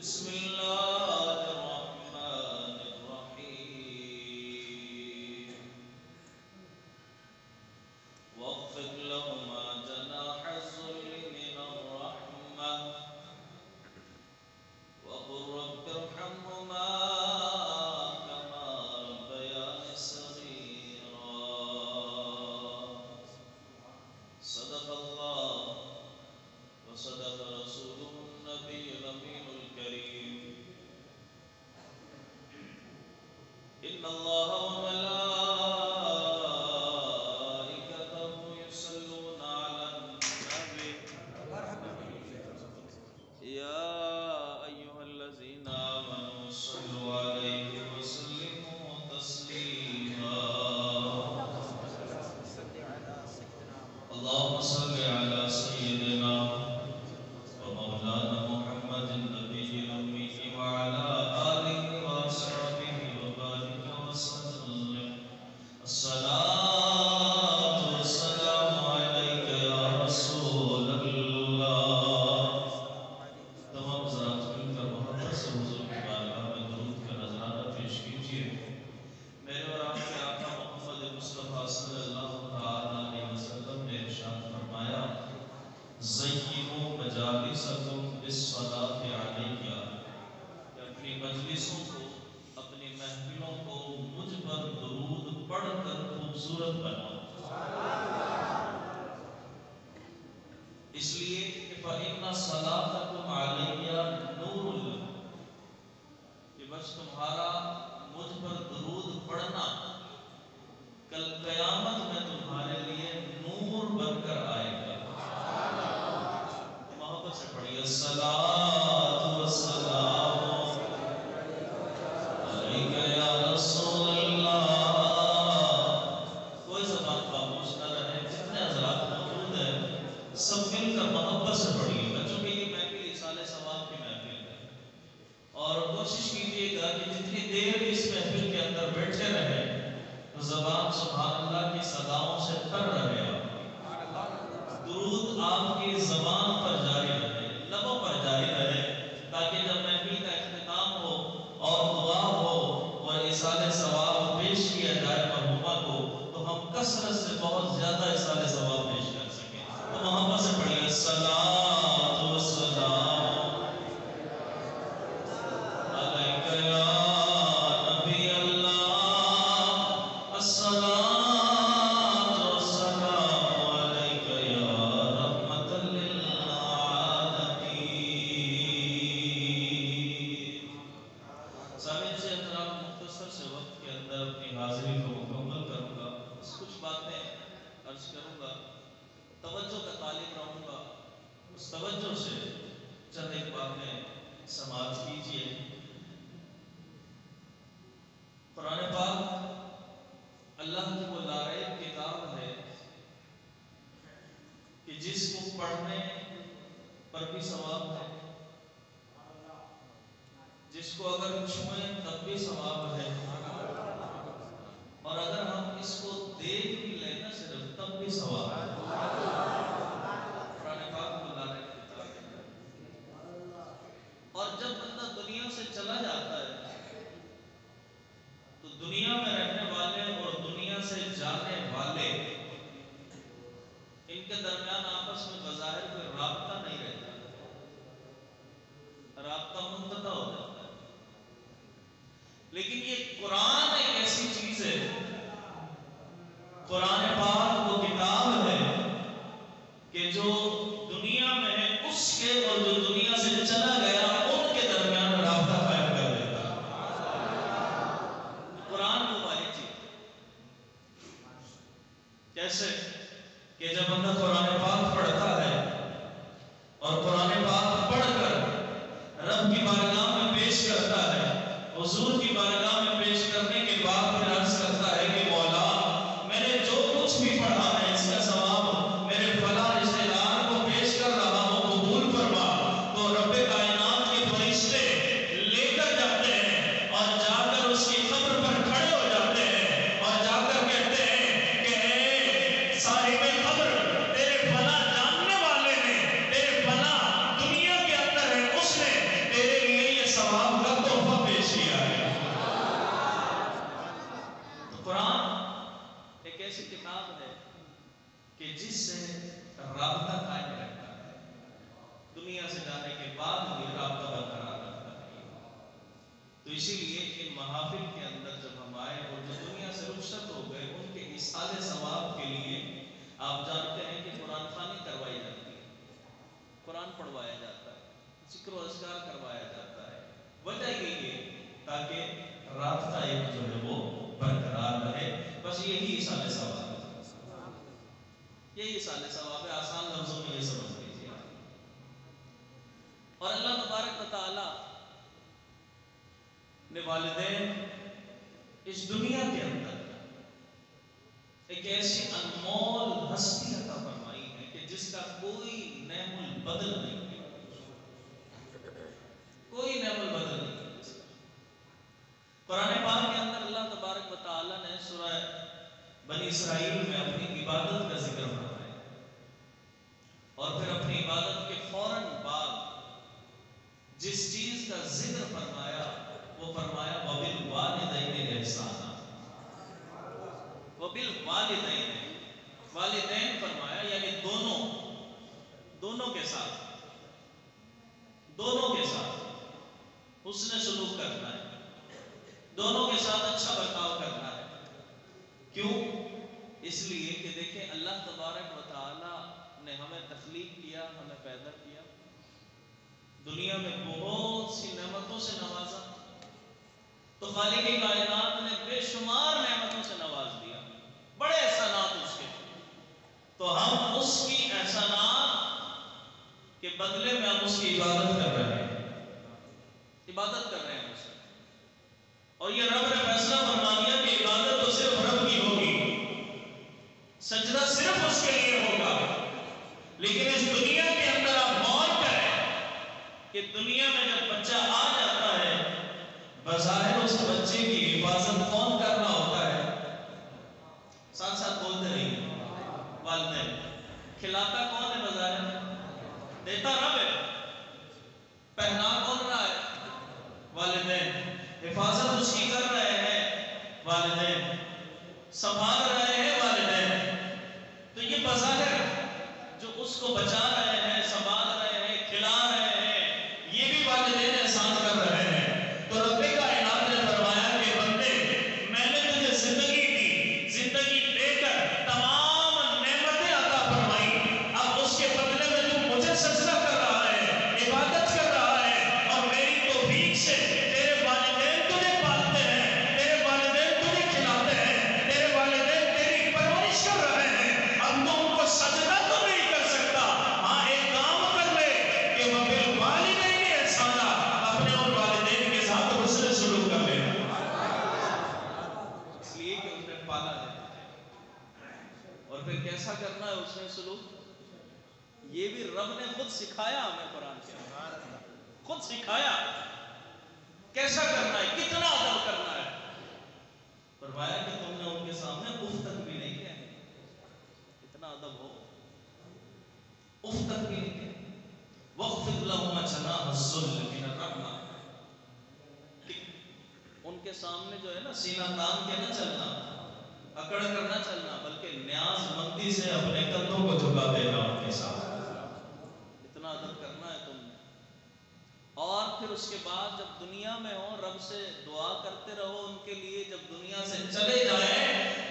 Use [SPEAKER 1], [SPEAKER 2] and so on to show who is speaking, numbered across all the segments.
[SPEAKER 1] بسم الله الرحمن الرحيم واخفض لهما جناح الذل من الرحمة وقل رب ارحمهما كما ربياني صغيرا صدق الله وصدق رسوله النبي الأمين الكريم إن الله وملائكته يصلون على النبي يا أيها الذين آمنوا صلوا عليه وسلموا تسليما اللهم صل على سيدنا ومولانا محمد النبي الأمي وعلى آله وأصحابه وبارك وسلم الصلاة والسلام عليك يا رسول الله تمام حضرات مل کر محبت سے حضور کی بارگاہ میں درود کا نذرانہ پیش کیجیے میرے اور آپ کے آقا محمد مصطفیٰ صلی اللہ علیہ وسلم نے ارشاد فرمایا زینوا مجالسکم بالصلاۃ علیہ کہ اپنی مجلسوں کو اپنی محفلوں کو مجھ پر درود پڑھ کر خوبصورت بناؤ اس لیے کہ فإن صلاتکم علیہ نور کہ بس تمہارا مجھ پر درود پڑھنا کل قیامت میں تمہارے لیے نور بن کر آئے گا محبت سے پڑھیے الصلاۃ والسلام علیک یا رسول اللہ کوئی زبان خاموش نہ رہے جتنے حضرات موجود ہیں سب مل کر محبت سے پڑھیے بچوں کی یہ محفل اصال ثواب کی محفل ہے اور کوشش کیجیے گا کہ جتنی دیر اس محفل کے اندر بیٹھے رہے زبان سبحان اللہ کی صداؤں سے تر رہے درود آپ کی زبان پر جاری رہے لبوں پر جاری رہے تاکہ جب محفل کا اختتام ہو اور دعا ہو اور اصال ثواب پیش کیا جائے مرحومہ کو تو ہم کثرت سے بہت زیادہ اصال ثواب پیش کر سکیں تو محبت سے پڑھیے الصلاۃ والسلام علیک یا نبی اللہ الصلاۃ والسلام علیک یا رحمت للعالمین سامعین سے احترام مختصر سے وقت کے اندر اپنی حاضری کو مکمل کروں گا کچھ باتیں عرض کروں گا توجہ کا طالب رہوں گا اس توجہ سے چند ایک باتیں سماعت کیجیے قرآن پاک اللہ کی وہ لاریب کتاب ہے کہ جس کو پڑھنے پر بھی ثواب ہے جس کو اگر چھوئیں تب بھی ثواب ہے اور اگر ہم اس کو دیکھ بھی لیں نا صرف تب بھی ثواب ہے قرآن پاک کو لاریب کتاب ہے اور جب بندہ دنیا سے چلا جاتا ہے تو دنیا میں رہنے والے اور دنیا سے جانے والے ان کے درمیان آپس میں بظاہر کوئی رابطہ نہیں رہتا رابطہ منقطع ہو جاتا ہے لیکن یہ قرآن ایک ایسی چیز ہے قرآن پاک وہ کتاب ہے کہ جو دنیا میں ہے اس کے اور جو دنیا سے چلا گیا ان کے درمیان رابطہ قائم کر دیتا ہے قرآن مبارک چیز کیسے کہ جب بندہ قرآن پاک پڑھتا ہے اور قرآن پاک پڑھ کر رب کی بارگاہ میں پیش کرتا ہے حضور کی بارگاہ میں پیش کرنے کے بعد پھر عرض کرتا ہے کہ مولا میں نے جو کچھ بھی پڑھا ہے اس کا ثواب میرے فلاں رشتے دار کو پیش کر رہا ہوں قبول فرما تو رب کائنات کے فرشتے لے کر جاتے ہیں اور جا کر اس کی قبر پر کھڑے ہو جاتے ہیں اور جا کر کہتے ہیں کہ اے صاحب قبر تیرے فلاں جاننے والے نے تیرے فلاں دنیا کے اندر ہے اس نے تیرے لیے دنیا سے جانے کے بعد بھی رابطہ برقرار رکھتا ہے. تو اسی لیے ان محافل کے اندر جب ہم آئے اور جو دنیا سے رخصت ہو گئے ان کے اصالِ ثواب کے لیے آپ جانتے ہیں کہ قرآن خوانی کروائی جاتی ہے، قرآن پڑھوایا جاتا ہے، ذکر و اذکار کروایا جاتا ہے. وجہ یہی ہے تاکہ رابطہ ایک جو ہے وہ برقرار رہے. بس یہی اصالِ ثواب ہے، یہی اصالِ ثواب ہے. آسان لفظوں میں یہ سمجھ لیجیے. اور اللہ تبارک و تعالی نے والدین اس دنیا کے اندر ایک ایسی انمول ہستی عطا فرمائی ہے کہ جس کا کوئی نعم البدل نہیں ہے، کوئی نعم البدل نہیں ہے. قرآن پاک کے اندر اللہ تبارک و تعالی نے سورہ بنی اسرائیل میں اپنی عبادت کا ذکر فرمایا اور پھر اپنی عبادت کے فوراً بعد جس چیز کا ذکر فرمایا وہ فرمایا وَبِالْوَالِدَيْنِ إِحْسَانًا. وَبِالْوَالِدَيْنِ، والدین فرمایا یعنی دونوں کے ساتھ، دونوں کے ساتھ حسن سلوک کرنا ہے، دونوں کے ساتھ اچھا برتاؤ کرنا ہے. کیوں؟ اس لیے کہ دیکھیں اللہ تبارک و تعالی نے ہمیں تخلیق کیا، ہمیں پیدا کیا، دنیا میں بہت سی نعمتوں سے نوازا. تو خالق کائنات نے بے شمار نعمتوں سے نواز دیا، بڑے احسانات اس کے. تو ہم اس کی احسانات کے بدلے میں ہم اس کی عبادت کر رہے ہیں، عبادت کر رہے ہیں اس کی. اور یہ رب نے فیصلہ فرما دیا کہ عبادت تو صرف رب کی ہوگی، سجدہ صرف اس کے لیے ہوگا. لیکن اس دنیا کے اندر آپ غور کریں کہ دنیا میں جب بچہ آ جاتا ہے بظاہر اس بچے کی حفاظت کون کر رہا ہوتا ہے؟ ساتھ ساتھ بولتے رہیے، والدین. کھلاتا کون ہے بظاہر؟ دیتا رب ہے. پہنا کون رہا ہے؟ والدین. حفاظت اس کی کر رہے ہیں والدین، سنبھال رہے ہیں والدین. تو یہ بظاہر جو اس کو بچا رہے ہیں، سنبھال رہے ہیں، کھلا رہے ہیں، یہ بھی والدین احسان کر رہے ہیں. تو رب کائنات نے فرمایا کہ بندے میں نے تجھے زندگی دی، زندگی دے کر تمام نعمتیں عطا فرمائی. اب اس کے بدلے میں تو مجھے سجدہ کر رہا ہے، عبادت کر رہا ہے، اور میری توفیق سے تیرے والدین تجھے پالتے ہیں، تیرے والدین تجھے کھلاتے ہیں، تیرے والدین تیری پرورش کر رہے ہیں. اب تو ان کو سجدہ تو نہیں کر سکتا، ہاں ایک کام کر لے کہ وَبِالْوَالِدَيْنِ إِحْسَانًا، اپنے اور والدین کے ساتھ حسن سلوک کر لے. اس لیے کہ اس نے پالا ہے. اور پھر کیسا کرنا ہے اس نے سلوک؟ یہ بھی رب نے خود سکھایا ہمیں قرآن کے اندر، خود سکھایا کیسا کرنا ہے، کتنا ادب کرنا ہے. فرمایا کہ تم نے ان کے سامنے اف تک بھی نہیں کہا. اتنا ادب ہو، اف تک بھی نہیں کہا. وَاخْفِضْ لَهُمَا جَنَاحَ الذُّلِّ مِنَ الرَّحْمَةِ، ان کے سامنے جو ہے نا سینہ تان کے نہ چلنا، اکڑ کر نہ چلنا، بلکہ نیاز مندی سے اپنے کندھوں کو جھکا دینا ان کے سامنے. اتنا ادب کرنا ہے تم نے. اور پھر اس کے بعد جب دنیا میں ہو رب سے دعا کرتے رہو ان کے لیے. جب دنیا سے چلے جائیں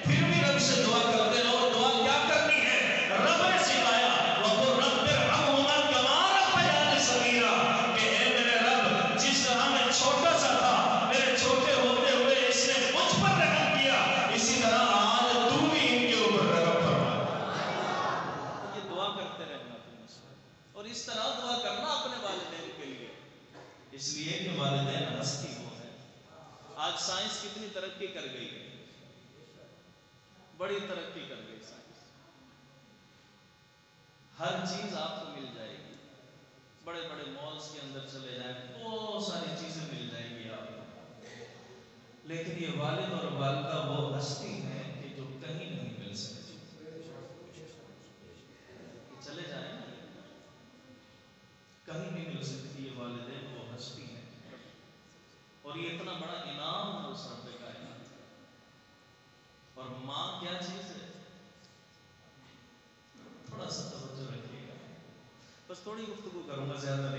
[SPEAKER 1] پھر بھی رب سے دعا کرتے رہو. دعا کیا کرنی ہے؟ رب نے سکھایا وَقُلْ رَبِّ ارْحَمْهُمَا كَمَا رَبَّيَانِي صَغِيرًا، کہ اے میرے رب جس طرح میں چھوٹا سا تھا، میرے چھوٹے ہوتے ہوئے اس نے مجھ پر رحم کیا، اسی طرح آج تو بھی ان کے اوپر رحم فرما. یہ دعا کرتے رہنا تم سے، اور اس طرح دعا کرنا اپنے والدین کے لیے. اس لیے کہ والدین ہستی وہ ہے. آج سائنس کتنی ترقی کر گئی ہے، بڑی ترقی کر گئی سائنس. ہر چیز آپ کو مل جائے گی. بڑے بڑے مالز کے اندر چلے جائیں بہت ساری چیزیں مل جائیں گی آپ کو. لیکن یہ والد اور والدہ وہ ہستی ہے کہ جو کہیں نہیں مل سکتی. چلے جائیں نا کہیں نہیں مل سکتی. یہ والدین وہ ہستی ہے، اور یہ اتنا بڑا انعام ہے اس رب کائنات. اور ماں کیا چیز ہے؟ تھوڑا سا توجہ رکھیے گا، بس تھوڑی گفتگو کروں گا، زیادہ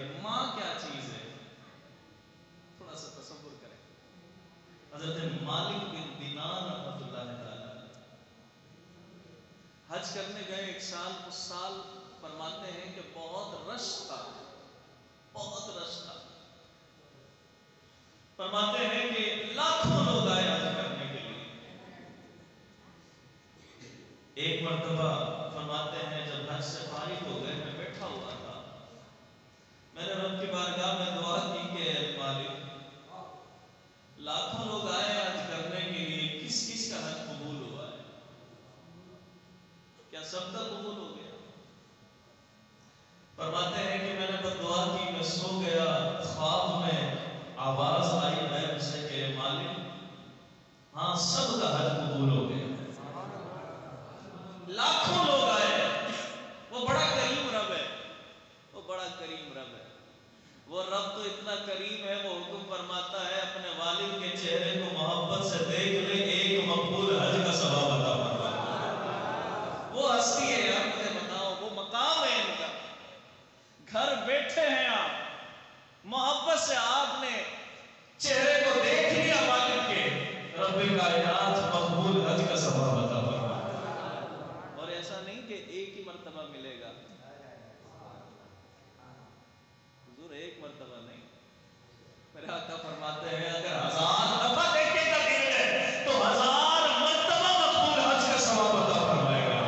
[SPEAKER 1] فرماتے ہیں کہ لاکھوں لوگ آئے حج کرنے کے لیے. ایک مرتبہ فرماتے ہیں جب حج سے فارغ ہو گئے میں بیٹھا ہوا تھا, میں نے رب کی بارگاہ میں دعا کی کہ اے مالک لاکھوں لوگ آئے حج کرنے کے لیے, کس کس کا حج قبول ہوا ہے؟ کیا سب کا قبول ہو گیا؟ فرماتے ہیں کہ میں نے بد دعا کی, میں سو گیا, خواب میں آواز آئی غیب سے کہ اے مالک ہاں سب کا حج قبول ہو گیا. لاکھوں لوگ آئے. وہ بڑا کریم رب ہے, وہ بڑا کریم رب ہے. وہ رب تو اتنا کریم ہے, وہ حکم فرماتا ہے اپنے والد کے چہرے کو محبت سے دیکھ لے, ایک مقبول حج کا ثواب عطا فرمائے. وہ ہستی ہے یار, مجھے بتاؤ وہ مقام ہے ان کا. گھر بیٹھے ہیں آپ, محبت سے آپ نے چہرے کو دیکھ لیا والد کے, رب کائنات مقبول حج کا ثواب عطا فرمائے. اور ایسا نہیں کہ ایک ہی مرتبہ ملے گا حضور, ایک مرتبہ نہیں. میرے آقا فرماتے ہیں اگر 1000 دفعہ دیکھے گا دل ہے تو 1000 مرتبہ مقبول حج کا ثواب عطا فرمائے گا.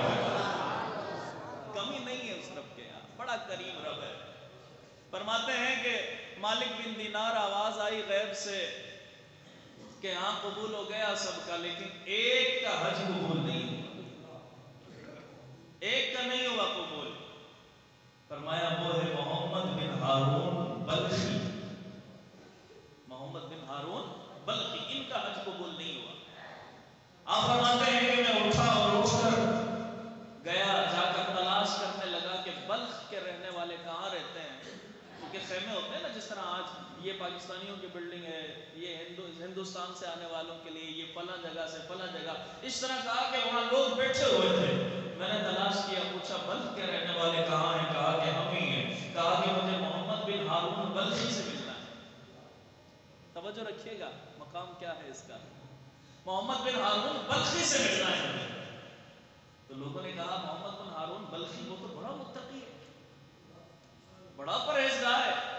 [SPEAKER 1] کمی نہیں ہے اس رب کے یہاں, بڑا کریم رب ہے. فرماتے ہیں کہ مالک بن دینار آواز آئی غیب سے کہ ہاں قبول ہو گیا سب کا, لیکن ایک کا حج قبول نہیں ہوا, ایک کا نہیں ہوا قبول. فرمایا وہ ہے محمد بن ہارون بلخی. محمد بن ہارون بلخی, ان کا حج قبول نہیں ہوا. آپ فرماتے ہیں کہ میں اٹھا اور اٹھ کر گیا, جا کر تلاش کرنے لگا کہ بلخ کے رہنے والے کہاں رہتے ہیں, کیونکہ خیمے ہوتے ہیں نا, جس طرح آج یہ پاکستانیوں کی بلڈنگ ہے, یہ ہندوستان سے آنے والوں کے لیے یہ فلاں جگہ سے فلاں جگہ, اس طرح کہا کہ وہاں لوگ بیٹھے ہوئے تھے. میں نے تلاش کیا, پوچھا بلخ کے رہنے والے کہاں ہیں, کہا کہ ہم ہی ہیں. کہا کہ مجھے محمد بن ہارون بلخی سے ملنا ہے. توجہ رکھیے گا مقام کیا ہے اس کا, محمد بن ہارون بلخی سے ملنا ہے مجھے. تو لوگوں نے کہا محمد بن ہارون بلخی وہ تو بڑا متقی ہے, بڑا پرہیزگار ہے.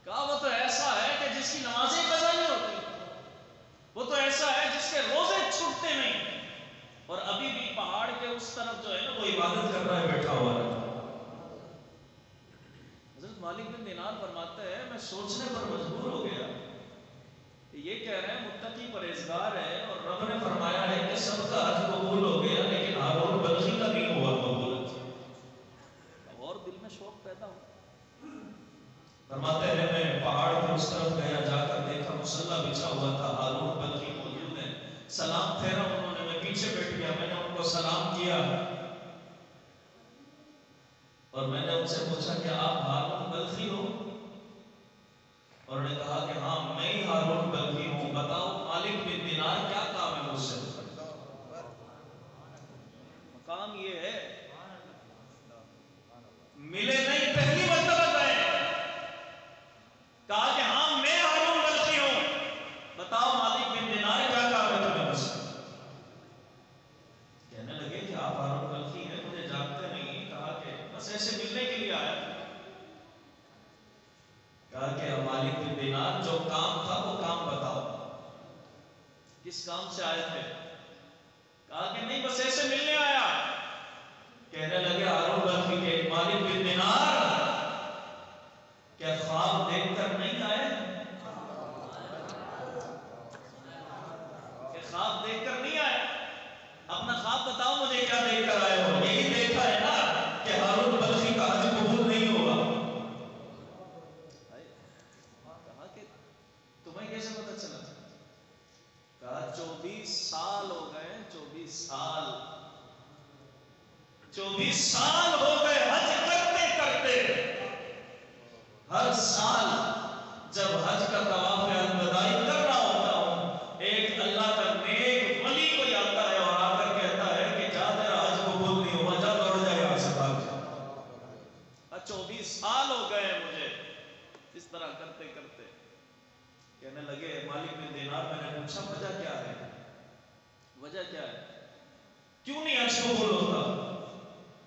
[SPEAKER 1] کہا وہ تو ایسا ہے کہ جس کی نمازیں قضا نہیں ہوتی, وہ تو ایسا ہے جس کے روزے چھوٹتے نہیں, اور ابھی بھی پہاڑ کے اس طرف جو ہے نا وہ عبادت کر رہا ہے, بیٹھا ہوا ہے. حضرت مالک بن دینار فرماتے ہیں میں سوچنے پر مجبور ہو گیا, یہ کہہ رہے ہیں متقی پرہیزگار ہے, اور رب نے فرمایا ہے کہ سب کا حج قبول ہو گیا, لیکن ہارون بلخی کا نہیں ہوا قبول. اور دل میں شوق پیدا ہو. فرماتے ہیں میں پہاڑ کے اس طرف گیا, جا کر دیکھا مصلی بچھا ہوا تھا, ہارون بلخی موجود ہے. سلام پھیرا انہوں نے, میں پیچھے بیٹھ گیا, میں نے ان کو سلام کیا اور میں نے ان سے پوچھا کہ آپ ہارون بلخی ہو؟ اور انہوں نے کہا کہ ہاں میں ہی ہارون بلخی ہوں. بتاؤ مالک بن دینار کیا کام ہے مجھ سے؟ مقام یہ ہے, ملے نہیں, پہلی مرتبہ گئے, کہا کہ ہاں میں ہارون بلخی ہوں, بتاؤ مالک بن دینار کیا کام ہے تمہیں مجھ سے؟ کہنے لگے کہ آپ ہارون بلخی ہیں, مجھے جانتے نہیں. کہا کہ بس ایسے ملنے کے لیے آیا. کہا کہ مالک بن دینار جو کام تھا وہ کام بتاؤ, کس کام سے آئے تھے؟ کہا کہ نہیں بس ایسے ملنے آیا. کہنے لگے ہارون بلخی کے مالک بن دینار کیا خواب دیکھ کر نہیں آئے؟ کہ خواب دیکھ کر نہیں آئے؟ اپنا خواب بتاؤ مجھے, کیا دیکھ کر آئے ہو؟ یہی دیکھا ہے نا کہ ہارون بلخی کا حج قبول نہیں ہوا. کہا کہ تمہیں کیسے پتہ چلا؟ کہا 24 سال ہو گئے, 24 سال 24 سال ہو گئے حج کرتے کرتے. ہر سال جب حج کا طواف الوداعی کر رہا ہوتا ہوں, ایک اللہ کا نیک ولی کوئی آتا ہے اور آ کر کہتا ہے کہ جا تیرا حج قبول نہیں ہوا, جا دوڑ جا یہاں سے بھاگ جا. 24 سال ہو گئے مجھے اس طرح کرتے کرتے. کہنے لگے مالک بن دینار, میں نے پوچھا وجہ کیا ہے, وجہ کیا ہے, کیوں نہیں حج قبول ہوتا؟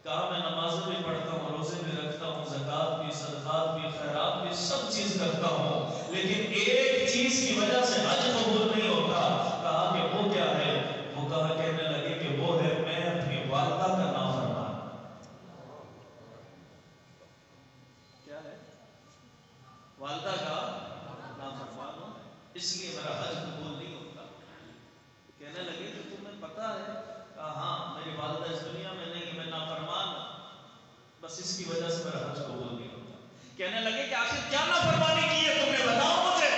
[SPEAKER 1] کہا میں نمازیں بھی پڑھتا ہوں، روزے بھی رکھتا ہوں، زکوٰۃ بھی، صدقات بھی، خیرات بھی، سب چیز کرتا ہوں، لیکن ایک چیز کی وجہ سے حج قبول نہیں ہوتا۔ کہا کہ وہ کیا ہے؟ وہ کہا کہنے لگے کہ وہ ہے میں اپنی والدہ کا نافرمان۔ کیا ہے؟ والدہ کا نافرمان ہوں، اس لیے میرا حج قبول نہیں ہوتا۔ کہنے لگے کہ تمہیں پتا ہے؟ کہا ہاں، میری والدہ اس دنیا میں نہیں، میں نافرمان ہوں، بس اس کی وجہ سے میرا حج قبول نہیں ہوتا۔ کہنے لگے کہ آخر کیا نافرمانی کی ہے تم نے، بتاؤ مجھے۔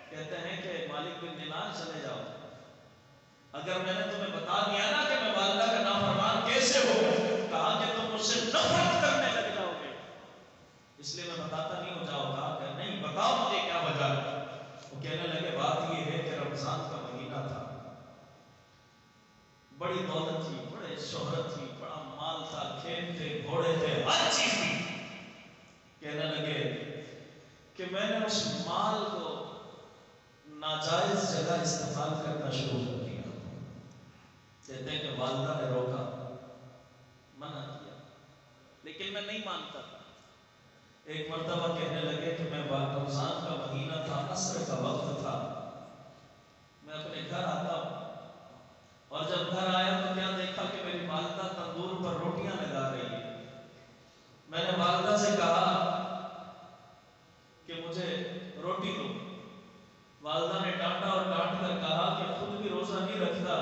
[SPEAKER 1] کہتے ہیں کہ مالک بن دینار چلے جاؤ، اگر میں نے تمہیں بتا دیا نا کہ میں والدہ کا نافرمان کیسے ہوں، کہا کہ تم مجھ سے نفرت کرنے لگ جاؤ گے، اس لیے میں بتاتا نہیں ہو جاؤ۔ کہا کہ نہیں، بتاؤ مجھے کیا وجہ ہے۔ وہ کہنے لگے بات یہ ہے کہ رمضان کا مہینہ تھا، بڑی دولت تھی، بڑے شہرت تھی، بڑا مال تھا، کھیت تھے، گھوڑے تھے، ہر چیز تھی۔ کہنے لگے کہ میں نے اس مال کو ناجائز جگہ استعمال کرنا شروع کر دیا۔ کہتے ہیں کہ والدہ نے روکا، منع کیا، لیکن میں نہیں مانتا تھا۔ ایک مرتبہ کہنے لگے کہ میں رمضان کا مہینہ تھا، عصر کا وقت تھا، میں اپنے گھر آتا ہوں، اور جب گھر آیا تو کیا دیکھا کہ میری والدہ تندور پر روٹیاں لگا رہی ہے۔ میں نے والدہ سے کہا کہ مجھے روٹی دو۔ والدہ نے ڈانٹا اور ڈانٹ کر کہا کہ خود بھی روزہ نہیں رکھتا،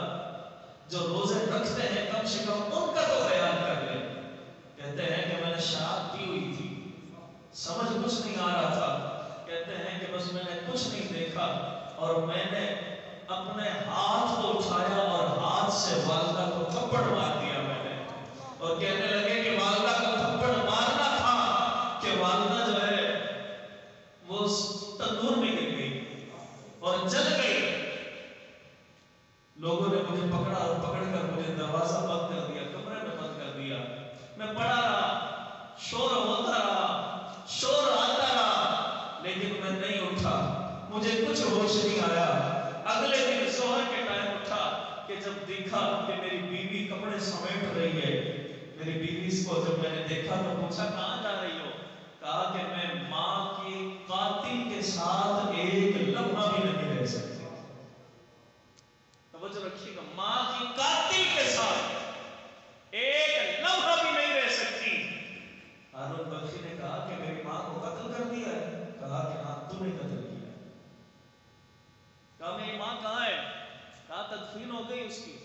[SPEAKER 1] جو روزے رکھتے ہیں کم سے کم ان کا تو خیال کر لے۔ کہتے ہیں کہ میں نے شراب پی ہوئی تھی، سمجھ کچھ نہیں آ رہا تھا۔ کہتے ہیں کہ بس میں نے کچھ نہیں دیکھا اور میں نے اپنے ہاتھ کو اٹھایا اور ہاتھ سے والدہ کو تھپڑ مار دیا میں نے۔ اور کہنے لگے کہ والدہ کو تھپڑ مارنا تھا کہ والدہ جو ہے وہ تندور میں گر گئی اور جل گئی۔ لوگوں نے مجھے پکڑا اور پکڑ کر مجھے دروازہ بند کر دیا، کمرے میں بند کر دیا۔ میں پڑا رہا، شور ہوتا رہا، شور آتا رہا، لیکن میں نہیں اٹھا، مجھے کچھ ہوش نہیں آیا۔ اگلے دن ظہر کے ٹائم اٹھا کہ جب دیکھا کہ میری بیوی کپڑے سمیٹ رہی ہے، میری بیوی کو جب میں نے دیکھا تو پوچھا کہاں جا رہی ہو؟ کہا کہ میں ماں کی قاتل کے ساتھ ایک لمحہ بھی نہیں رہ سکتی۔ توجہ رکھیے گا، ماں کی قاتل کے ساتھ ایک لمحہ بھی نہیں رہ سکتی۔ ہارون بلخی نے کہا کہ میری ماں کو قتل کر دیا ہے؟ کہا کہ ہاں تو نے قتل کیا ہے۔ کہا میری ماں کہاں ہے؟ کہا تدفین ہو گئی، اس کی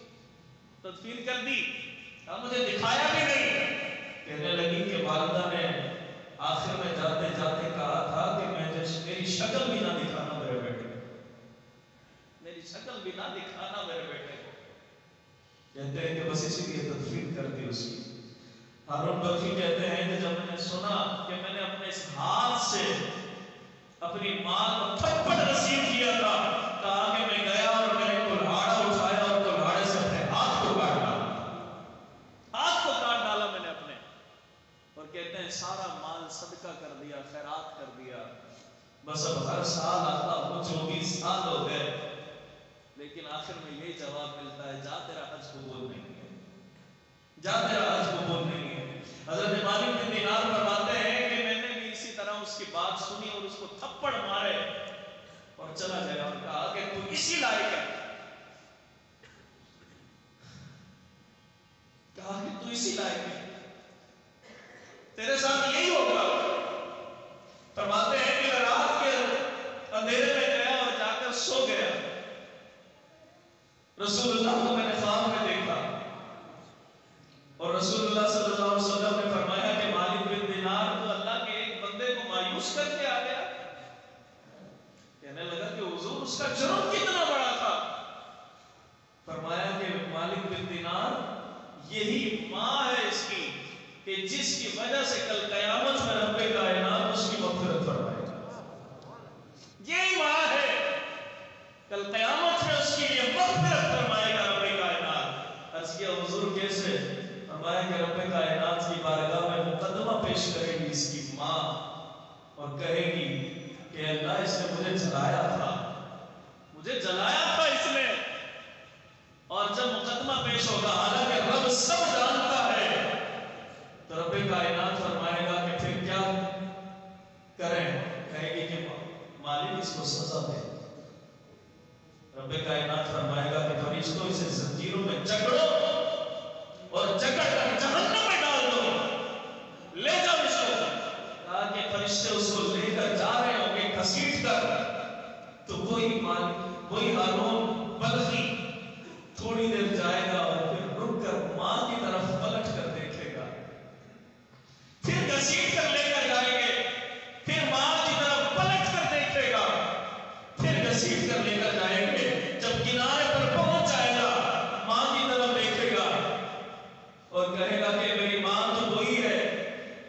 [SPEAKER 1] تدفین کر دی۔ کہا مجھے دکھایا بھی نہیں۔ کہنے لگی کہ والدہ نے آخر میں جاتے جاتے کہا تھا کہ میری شکل بھی نہ دکھانا میرے بیٹے کو، میری شکل بھی نہ دکھانا میرے بیٹے کو۔ کہتے ہیں کہ بس اسی لیے تدفین کر دی اس کی۔ ہارون بلخی کہتے ہیں کہ جب میں نے سنا کہ میں نے اپنے اس ہاتھ سے اپنی ماں کو تھپڑ رسید کیا تھا، کہا کہ میں گیا اور میں نے کلہاڑا اٹھایا اور کلہاڑے سے اپنے ہاتھ کو کاٹ ڈالا، ہاتھ کو کاٹ ڈالا میں نے اپنے۔ اور کہتے ہیں سارا مال صدقہ کر دیا، خیرات کر دیا۔ بس اب ہر سال آتا ہوں، 24 سال ہو گئے، لیکن آخر میں یہی جواب ملتا ہے، جا تیرا حج قبول نہیں ہے، جا تیرا حج قبول نہیں ہے۔ حضرت مالک بن دینار فرماتے ہیں کہ میں نے بھی اسی طرح اس کی بات سنی اور اس کو تھپڑ مارے اور چلا گیا اور کہا کہ تو اسی لائق ہے، کہا کہ تو اسی لائق ہے، تیرے ساتھ یہی ہوگا۔ فرماتے ہیں کہ رات کے اندھیرے میں گیا اور جا کر سو گیا۔ رسول اللہ کو میں نے خواب میں دیکھا اور رسول اللہ صلی اللہ علیہ وسلم نے فرمایا کہ مالک بن دینار تو اللہ کے ایک بندے کو مایوس کر کے آ گیا۔ کہنے لگا کہ حضور اس کا جرم کتنا بڑا تھا؟ فرمایا کہ مالک بن دینار یہی ماں ہے اس کی کہ جس کی وجہ سے کل قیامت میں رب کائنات اس کی مغفرت فرمائے گا۔ یہی ماں ہے، کل قیامت میں اس کے لیے مغفرت فرمائے گا رب کائنات۔ عرض کیا حضور کیسے؟ فرمایا کہ رب کائنات کی بارگاہ میں مقدمہ پیش کرے گی اس کی ماں اور کہے گی کہ اللہ اس نے مجھے جلایا تھا، مجھے جلایا تھا اس نے۔ اور جب مقدمہ پیش ہوگا، حالانکہ رب سب جانتا ہے تو رب کائنات فرمائے گا کہ پھر کیا کریں؟ کہے گی کہ مالک اس کو سزا دے۔ رب کائنات فرمائے گا کہ فرشتوں اسے زنجیروں میں جکڑو اور جکڑ کر جہنم میں ڈال دو، لے جاؤ اس کو۔ کہا کہ فرشتے اس کو لے کر جا رہے ہوں گے گھسیٹ کر، تو وہی ہارون بلخی تھوڑی دیر جائے گا اور پھر رک کر ماں کی طرف پلٹ کر دیکھے گا، پھر گھسیٹ کر لے کر جائیں گے، پھر ماں کی طرف پلٹ کر دیکھے گا، پھر گھسیٹ کر لے کر جائیں گے۔ جب کنارے پر پہنچ جائے گا ماں کی طرف دیکھے گا اور کہے گا کہ میری ماں تو وہی ہے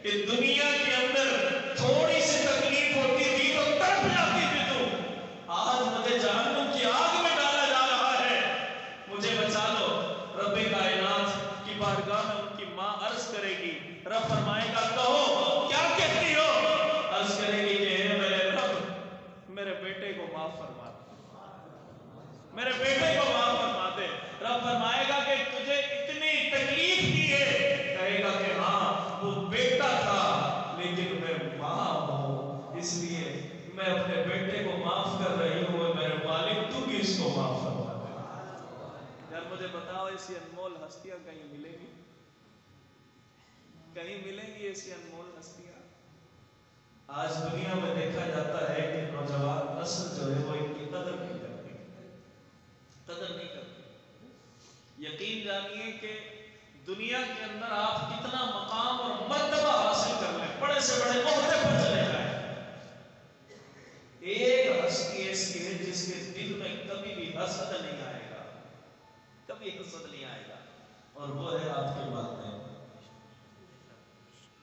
[SPEAKER 1] کہ دنیا کے اندر تھوڑی سی تکلیف ہوتی تھی تو تڑپ جاتی تھی، تو آج مجھے جہنم کی آگ میں ڈالا جا رہا ہے، مجھے بچا لو۔ رب کائنات کی بارگاہ میں ان کی ماں عرض کرے گی، رب فرمائے گا کہو کیا کہتی ہو؟ عرض کرے گی کہ اے میرے رب، میرے بیٹے کو معاف فرما دے، میرے بیٹے کو معاف فرما دے۔ رب فرمائے گا کہ تجھے اتنی تکلیف دی ہے؟ کہے گا کہ ہاں وہ بیٹا تھا لیکن میں ماں ہوں، اس لیے میں اپنے بیٹے کو معاف کر رہی ہوں، میرے مالک تو بھی اس کو معاف فرما دے۔ یار مجھے بتاؤ ایسی انمول ہستیاں کہیں ملیں گی؟ کہیں ملیں گی ایسی انمول ہستیاں؟ آج دنیا میں دیکھا جاتا ہے کہ نوجوان نسل جو ہے وہ ان کی قدر نہیں کرتی، قدر نہیں کرتی۔ یقین جانیے کہ دنیا کے اندر آپ کتنا مقام اور مرتبہ حاصل کر لیں، بڑے سے بڑے عہدے پر چلے جائیں، ایک ہستی ایسی ہے جس کے دل میں کبھی بھی حسد نہیں آئے گا، کبھی حسد نہیں آئے گا، اور وہ ہے آپ کے والدین۔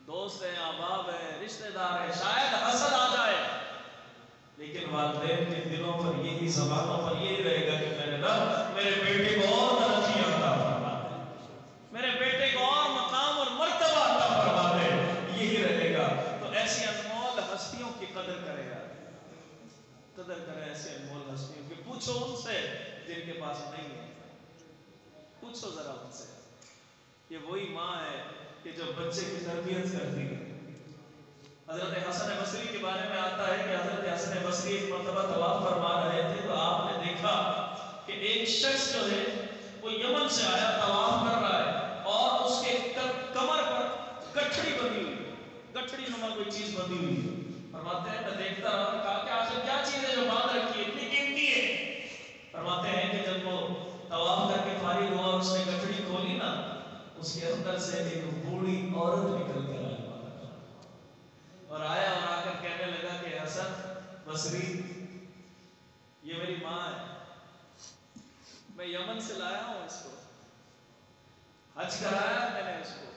[SPEAKER 1] دوست ہیں، احباب ہیں، رشتہ دار ہیں، شاید حسد آ جائے لیکن والدین کے دلوں پر یہی، زبانوں پر یہی رہے گا کہ میرے رب میرے بیٹے کو اور ترقی عطا فرما دے، میرے بیٹے کو اور مقام اور مرتبہ عطا فرما دے، یہی رہے گا۔ تو ایسی انمول ہستیوں کی قدر کرے گا، قدر کرے ایسی انمول ہستیوں کی۔ پوچھو ان سے جن کے پاس نہیں ہے، پوچھو ذرا ان سے۔ یہ وہی ماں ہے کہ جو بچے کی تربیت کرتی ہے۔ حضرت حسن بصری کے بارے میں آتا ہے کہ حضرت حسن بصری ایک مرتبہ طواف فرما رہے تھے تو آپ نے دیکھا کہ ایک شخص جو ہے وہ یمن سے آیا، طواف کر رہا ہے اور اس کے کمر پر گٹھڑی بندھی ہوئی، گٹھڑی نما کوئی چیز بندھی ہوئی۔ فرماتے ہیں میں دیکھتا رہا، کہا کہ آخر کیا چیز ہے جو باندھ رکھی ہے، اتنی قیمتی ہے؟ فرماتے ہیں کہ جب وہ طواف کر کے فارغ ہوا، اس نے گٹھڑی کھولی نا، اس کے اندر سے ایک بوڑھی عورت نکل کر آئی اور آیا اور آ کر کہنے لگا کہ حسن بصری یہ میری ماں ہے، میں یمن سے لایا ہوں اس کو، حج کرایا میں نے، اس کو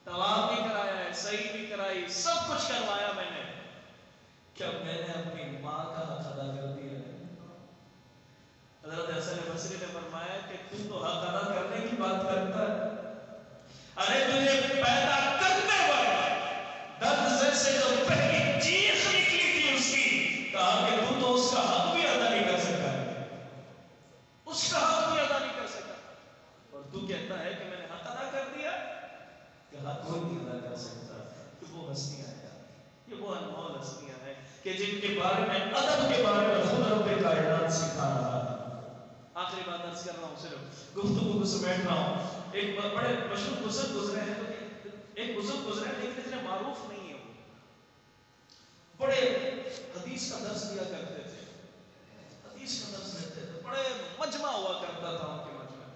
[SPEAKER 1] طواف بھی کرایا ہے، سعی بھی کرائی، سب کچھ کروایا میں نے، کیا میں نے اپنی ماں کا حق ادا کر دیا ہے؟ حضرت حسن بصری نے فرمایا کہ تم تو حق ادا کرنے کی بات کرتا ہے، ارے تجھے پیدا کرتے وقت درد سے جو پہلی چیخ نکلی تھی اس کی، کہا کہ تو اس کا حق بھی ادا نہیں کر سکا، اس کا حق بھی ادا نہیں کر سکا، اور تو کہتا ہے کہ میں نے حق ادا کر دیا؟ کہ حق کوئی نہیں ادا کر سکتا۔ کہ وہ ہستیاں ہیں، یہ وہ انمول ہستیاں ہیں کہ جن کے بارے میں، ادب کے بارے میں خود رب کائنات سکھا رہا ہے۔ آخری بات عرض کر رہا ہوں، صرف گفتگو کو سمیٹ رہا ہوں۔ ایک بڑے مشہور بزرگ گزرے ہیں، ایک بزرگ گزرے ہیں لیکن اتنے معروف نہیں ہیں، وہ بڑے حدیث کا درس دیا کرتے تھے، حدیث کا درس دیتے تھے، بڑے مجمع ہوا کرتا تھا ان کے مجمع۔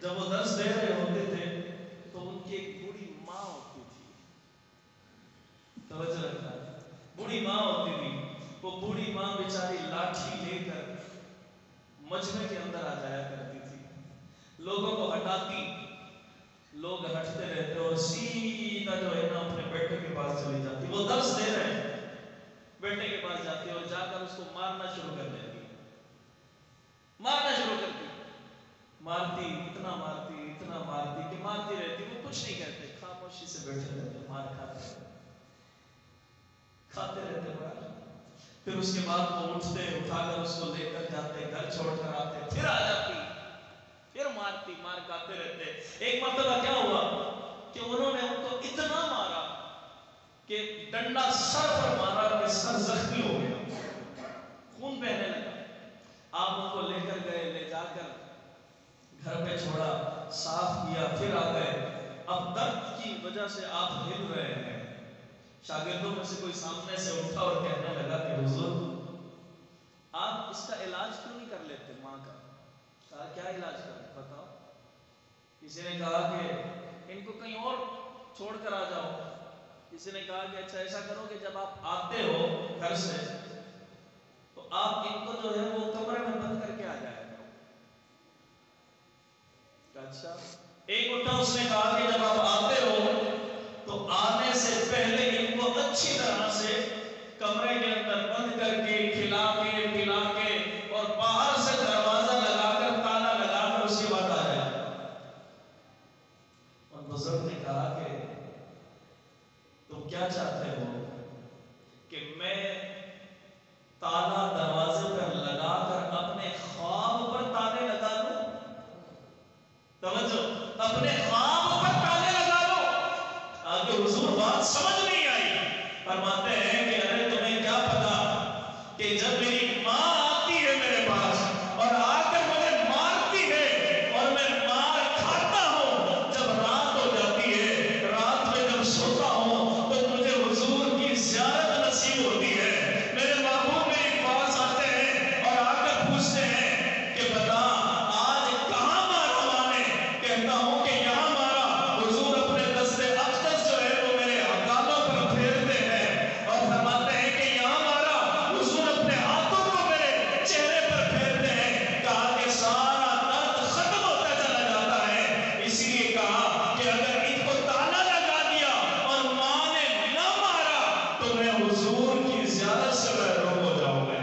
[SPEAKER 1] جب وہ درس دے رہے ہوتے تھے تو ان کی ایک بوڑھی ماں ہوتی تھی، توجہ رکھنا، بوڑھی ماں ہوتی تھی، وہ بوڑھی ماں بیچاری لاٹھی لے کر مجمع کے اندر آ جایا کرتی تھی، لوگوں کو ہٹاتی، لوگ ہٹتے رہتے اور سیدھا جو ہے نا اپنے بیٹے کے پاس چلی جاتی، وہ درس دے رہے ہیں، بیٹے کے پاس جاتی اور جا کر اس کو مارنا شروع کر دیتی، مارنا شروع کرتی، مارتی، اتنا مارتی کہ مارتی رہتی، وہ کچھ نہیں کہتے، خاموشی سے بیٹھے رہتے، مار کھاتے رہتے مار۔ پھر اس کے بعد وہ اٹھتے، اٹھا کر اس کو لے کر جاتے، گھر چھوڑ کر آتے، پھر آ جاتی، پھر مارتی، مار کھاتے رہتے۔ ایک مرتبہ کیا ہوا، کہ انہوں نے ان کو اتنا مارا کہ ڈنڈا سر پر مارا کہ سر زخمی ہو گیا، خون بہنے لگا۔ آپ ان کو لے کر گئے، لے جا کر گھر پہ چھوڑا، صاف کیا، پھر آ گئے۔ اب درد کی وجہ سے آپ ہل رہے ہیں۔ شاگردوں میں سے کوئی سامنے سے اٹھا اور کہنے لگا کہ حضور آپ اس کا علاج کیوں نہیں کر لیتے ماں کا؟ کہا کیا علاج کریں بتاؤ؟ کسی نے کہا کہ ان کو کہیں اور چھوڑ کر آ جاؤ، کسی نے کہا کہ اچھا ایسا کرو کہ جب آپ آتے ہو گھر سے تو آپ ان کو جو ہے وہ کمرے میں بند کر کے آ جائے گا۔ اچھا ایک اٹھا، اس نے کہا کہ جب آپ آتے ہو تو آنے سے پہلے ان کو اچھی طرح سے کمرے کے اندر بند کر کے کھلا کے پلا کے اور باہر سے دروازہ لگا کر تالا لگا کر اس کے بعد آ جائے۔ اور بزرگ نے کہا کہ تم کیا چاہتے ہو کہ میں تالا دروازے پر لگا کر اپنے خواب پر تالے لگا دوں؟ توجہ، اپنے خواب پر تالے لگا دو؟ آگے حضور بات سمجھ نہیں آئی، فرماتے ہیں کہ ارے تمہیں کیا پتا کہ جب میری ماں آتی ہے میرے پاس اور آ کر مجھے مارتی ہے اور میں مار کھاتا ہوں، جب رات ہو جاتی ہے، رات میں جب سوتا ہوں تو مجھے حضور کی زیارت نصیب ہوتی ہے۔ میرے محبوب میرے پاس آتے ہیں اور آ کر پوچھتے ہیں کہ بتا آج کہاں مارا ماں نے؟ کہتا ہوں کہ یہاں مارا۔ حضور اپنے دست اقدس جو ہے وہ میرے گالوں پر پھیرتے ہیں اور فرماتے ہیں کہ یہاں مارا۔ حضور اپنے ہاتھوں کو میرے چہرے پر پھیرتے ہیں۔ کہا کہ سارا درد ختم ہوتا چلا جاتا ہے۔ اسی لیے کہا کہ اگر ان کو تالا لگا دیا اور ماں نے نہ مارا تو میں حضور کی زیارت سے محروم ہو جاؤں گا۔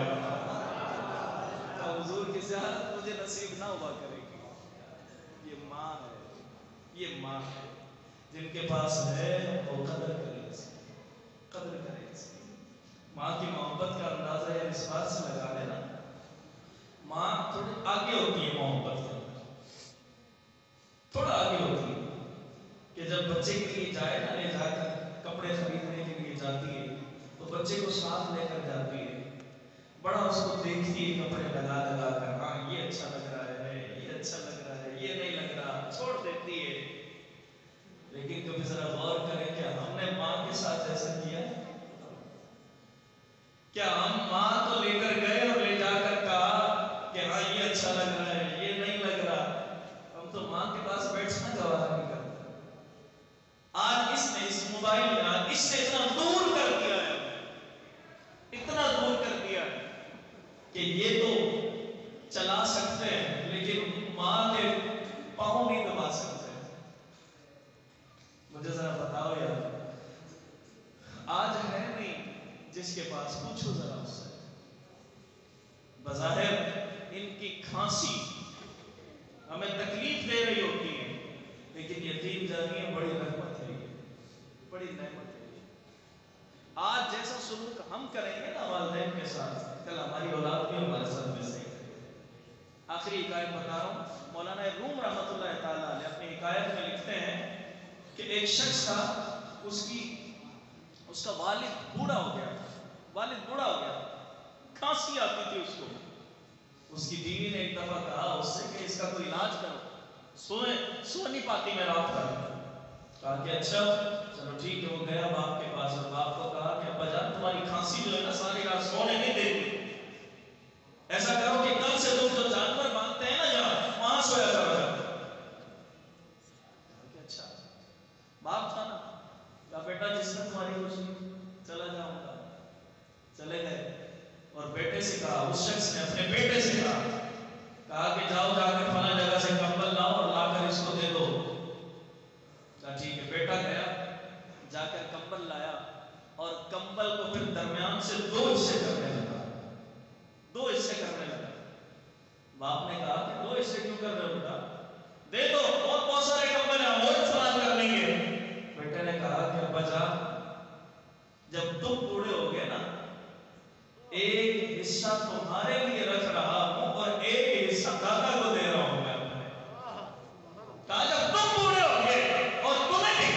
[SPEAKER 1] حضور کی زیارت مجھے نصیب نہ ہوا کرے گی۔ یہ ماں ہے، یہ ماں ہے، جن کے پاس ہے وہ قدر کرے اس کی، قدر کرے اس کی۔ ماں کی محبت کا اندازہ یا اس بات سے لگا لینا، ماں تھوڑی آگے ہوتی ہے محبت کے اندر، تھوڑا آگے ہوتی ہے کہ جب بچے کے لیے جائے نا، لے جا کر کپڑے خریدنے کے لیے جاتی ہے تو بچے کو ساتھ لے کر جاتی ہے، بڑا اس کو دیکھتی ہے کپڑے لگا لگا کر، ہاں یہ اچھا لگ رہا ہے، یہ اچھا لگ رہا ہے، یہ نہیں لگ رہا، چھوڑ دیتی ہے۔ لیکن کبھی ذرا غور کریں کہ ہم نے ماں کے ساتھ ایسا کیا؟ کیا ہم ماں کو لے کر گئے اور لے جا کر کہا کہ ہاں یہ اچھا لگ رہا ہے، یہ نہیں لگ رہا؟ ہم تو ماں کے پاس بیٹھنا گوارا نہیں کرتے۔ آج اس نے، اس موبائل نے آج اس سے اتنا دور کر دیا ہے، اتنا دور کر دیا ہے کہ یہ تو چلا سکتے ہیں لیکن ماں کے پاؤں نہیں دبا سکتے۔ مجھے ذرا بتاؤ یار، آج ہے نہیں جس کے پاس، پوچھو ذرا اس سے۔ بظاہر ان کی کھانسی ہمیں تکلیف دے رہی ہوتی ہے، لیکن یتیم جانیے بڑی رحمت ہے، بڑی نعمت ہے۔ آج جیسا سلوک ہم کریں گے نا والدین کے ساتھ، کل ہماری اولاد بھی ہمارے ساتھ ویسے ہی کرے گی۔ آخری حکایت بتا رہا ہوں، مولانا روم رحمۃ اللہ تعالیٰ علیہ اپنی حکایت میں لکھتے ہیں کہ ایک شخص تھا، اس کا والد بوڑھا ہو گیا، والد بوڑھا ہو گیا، کھانسی آتی تھی اس کو۔ اس کی بیوی نے ایک دفعہ کہا اس سے کہ اس کا کوئی علاج کرو، سو نہیں پاتی میں رات بھر۔ کہا کہ اچھا چلو ٹھیک ہے۔ وہ گیا باپ کے پاس اور باپ کو کہا کہ ابا جان تمہاری کھانسی جو ہے نا ساری رات سونے نہیں دیتی، ایسا کرو کہ کل سے تم جو جانور باندھتے ہیں نا جہاں، وہاں سویا کرو۔ کہ اچھا، باپ تھا نا، کہا بیٹا جس میں تمہاری خوشی، چلا جاؤں گا۔ چلے گئے اور بیٹے سے کہا، اس شخص نے اپنے بیٹے سے کہا کہ جاؤ جا کر فلاں جگہ سے کمبل لاؤ اور لا کر اس کو دے دو۔ کہا ٹھیک ہے۔ بیٹا گیا، جا کر کمبل لایا اور کمبل کو پھر درمیان سے دو حصے کرنے لگا، دو حصے کرنے لگا۔ باپ نے کہا کہ دو حصے کیوں کر رہے ہو بیٹا؟ دے دو، اور بہت سارے کمبل ہیں، اور استعمال کر لیں گے۔ بیٹے نے کہا کہ ابا جان جب تم بوڑھے ہو گئے نا، ایک حصہ تمہارے لیے رکھ رہا ہوں اور ایک حصہ دادا کو دے رہا ہوں میں۔ کہا جب تم بوڑھے ہو گئے اور تمہیں بھی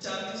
[SPEAKER 1] 40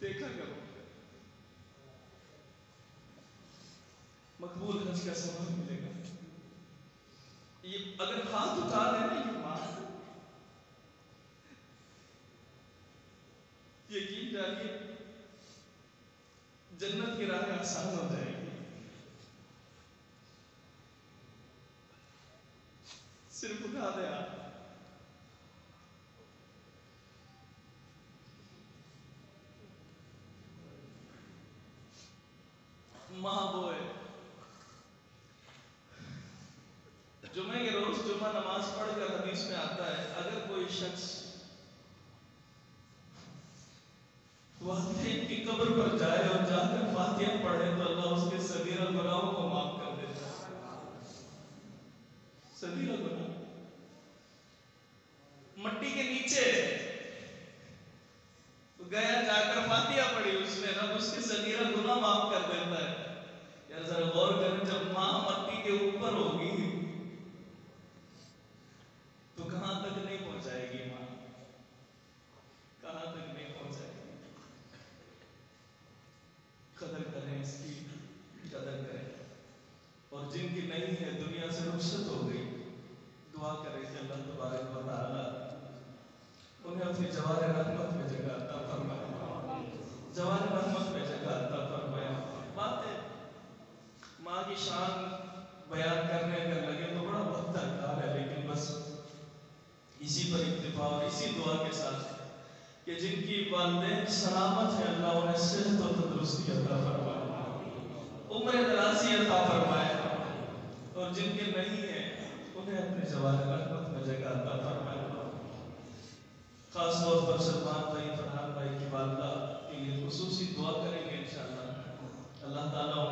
[SPEAKER 1] دیکھا کرو، مقبول حج کا ثواب ملے گا۔ یہ اگر ہاتھ اٹھا دیں نا یہ ماں، یقین جانیے جنت کی راہیں آسان ہو جائے گی۔ صرف اٹھا دے آپ، ماں وہ ہے جمعے کے روز جمعہ نماز پڑھ کر حدیث میں آتا ہے اگر کوئی شخص والدین کی قبر پر جائے اور جا کر فاتحہ پڑھے تو اللہ اس کے صغیرہ گناہوں کو معاف کر دیتا ہے۔ صغیرہ گناہ مٹی کے نیچے گیا، جا کر فاتحہ پڑھی اس نے، رب اس کے صغیرہ گناہ معاف کر دیتا ہے۔ یار ذرا غور کریں، جب ماں مٹی کے اوپر ہوگی تو کہاں تک نہیں پہنچائے گی ماں، کہاں تک نہیں پہنچائے گی۔ قدر کریں، اس کی قدر کریں، اور جن کی نہیں ہے دنیا سے رخصت ہو گئی، دعا کریں کہ اللہ تبارک و تعالی انہیں اپنی جوار رحمت میں جگہ عطا فرمائے، جوار رحمت میں جگہ عطا فرمائے۔ بات ہے ماں کی شان بیان کرنے کا لگے تو بڑا وقت درکار ہے، لیکن بس اسی پر اکتفا اور اسی دعا کے ساتھ کہ جن کی والدین سلامت ہے اللہ انہیں صحت و تندرستی عطا فرمائے، عمر درازی عطا فرمائے، اور جن کے نہیں ہے انہیں اپنے جوار رحمت میں جگہ عطا فرمائے۔ خاص طور پر سلمان بھائی، فرحان بھائی کی والدہ کے لیے خصوصی دعا کریں گے انشاءاللہ، اللہ تعالیٰ